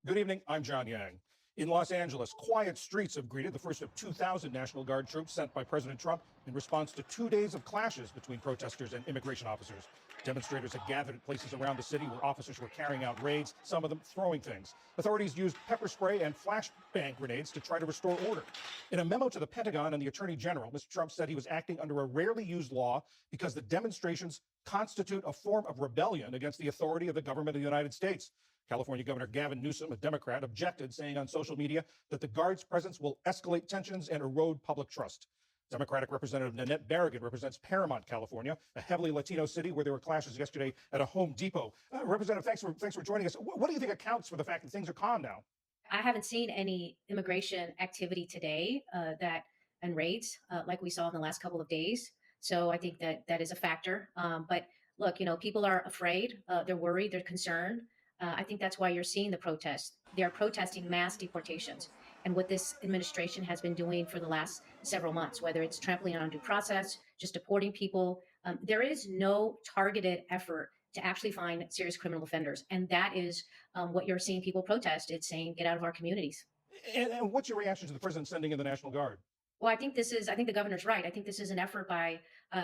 Good evening. I'm John Yang. In Los Angeles, quiet streets have greeted the first of 2,000 National Guard troops sent by President Trump in response to 2 days of clashes between protesters and immigration officers. Demonstrators had gathered at places around the city where officers were carrying out raids, some of them throwing things. Authorities used pepper spray and flashbang grenades to try to restore order. In a memo to the Pentagon and the Attorney General, Mr. Trump said he was acting under a rarely used law because the demonstrations constitute a form of rebellion against the authority of the government of the United States. California Governor Gavin Newsom, a Democrat, objected, saying on social media that the Guard's presence will escalate tensions and erode public trust. Democratic Representative Nanette Barragán represents Paramount, California, a heavily Latino city where there were clashes yesterday at a Home Depot. Representative, thanks for joining us. What do you think accounts for the fact that things are calm now? I haven't seen any immigration activity today and raids like we saw in the last couple of days. So I think that is a factor. But look, people are afraid. They're worried. They're concerned. I think that's why you're seeing the protests. They are protesting mass deportations and what this administration has been doing for the last several months, whether it's trampling on due process, just deporting people. There is no targeted effort to actually find serious criminal offenders. And that is what you're seeing people protest. It's saying, get out of our communities. And what's your reaction to the president sending in the National Guard? Well, I think the governor's right. I think this is an effort by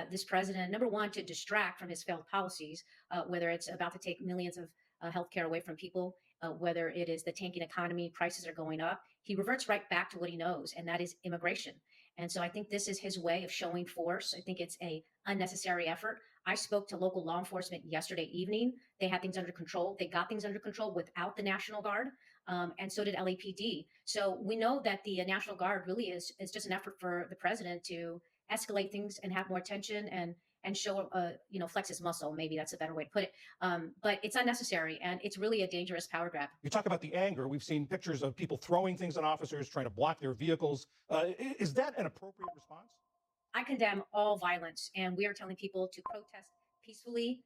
this president, number one, to distract from his failed policies, whether it's about to take millions of healthcare away from people, whether it is the tanking economy, prices are going up. He reverts right back to what he knows, and that is immigration. And so I think this is his way of showing force. I think it's a unnecessary effort. I spoke to local law enforcement yesterday evening. They had things under control. They got things under control without the National Guard, and so did LAPD. So we know that the National Guard really is just an effort for the president to escalate things and have more attention and show, flex his muscle. Maybe that's a better way to put it. But it's unnecessary, and it's really a dangerous power grab. You talk about the anger. We've seen pictures of people throwing things at officers, trying to block their vehicles. Is that an appropriate response? I condemn all violence, and we are telling people to protest peacefully.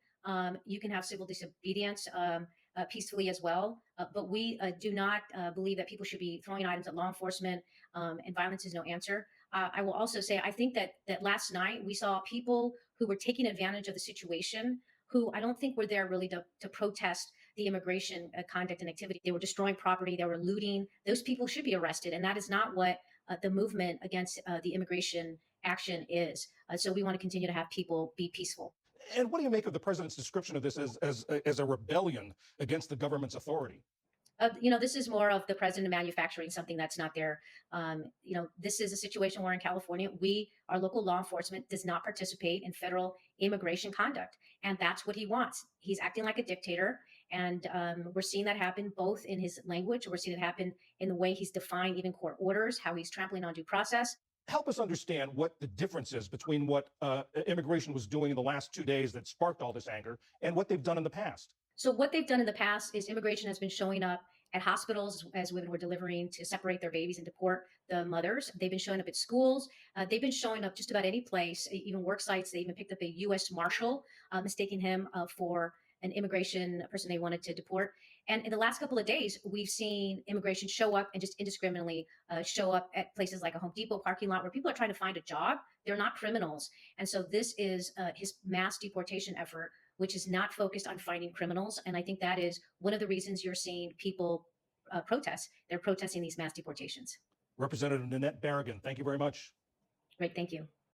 You can have civil disobedience peacefully as well, but we do not believe that people should be throwing items at law enforcement, and violence is no answer. I will also say I think that last night we saw people who were taking advantage of the situation, who I don't think were there really to protest the immigration conduct and activity. They were destroying property, they were looting. Those people should be arrested, and that is not what the movement against the immigration action is. So we want to continue to have people be peaceful. And what do you make of the president's description of this as a rebellion against the government's authority? This is more of the president manufacturing something that's not there. This is a situation where in California, our local law enforcement does not participate in federal immigration conduct. And that's what he wants. He's acting like a dictator. And we're seeing that happen both in his language. We're seeing it happen in the way he's defined even court orders, how he's trampling on due process. Help us understand what the difference is between what immigration was doing in the last 2 days that sparked all this anger and what they've done in the past. So what they've done in the past is immigration has been showing up at hospitals as women were delivering to separate their babies and deport the mothers. They've been showing up at schools. They've been showing up just about any place, even work sites. They even picked up a U.S. Marshal, mistaking him for an immigration person they wanted to deport. And in the last couple of days, we've seen immigration show up and just indiscriminately show up at places like a Home Depot parking lot where people are trying to find a job. They're not criminals. And so this is his mass deportation effort, which is not focused on finding criminals. And I think that is one of the reasons you're seeing people protest. They're protesting these mass deportations. Representative Nanette Barragán, thank you very much. Great, thank you.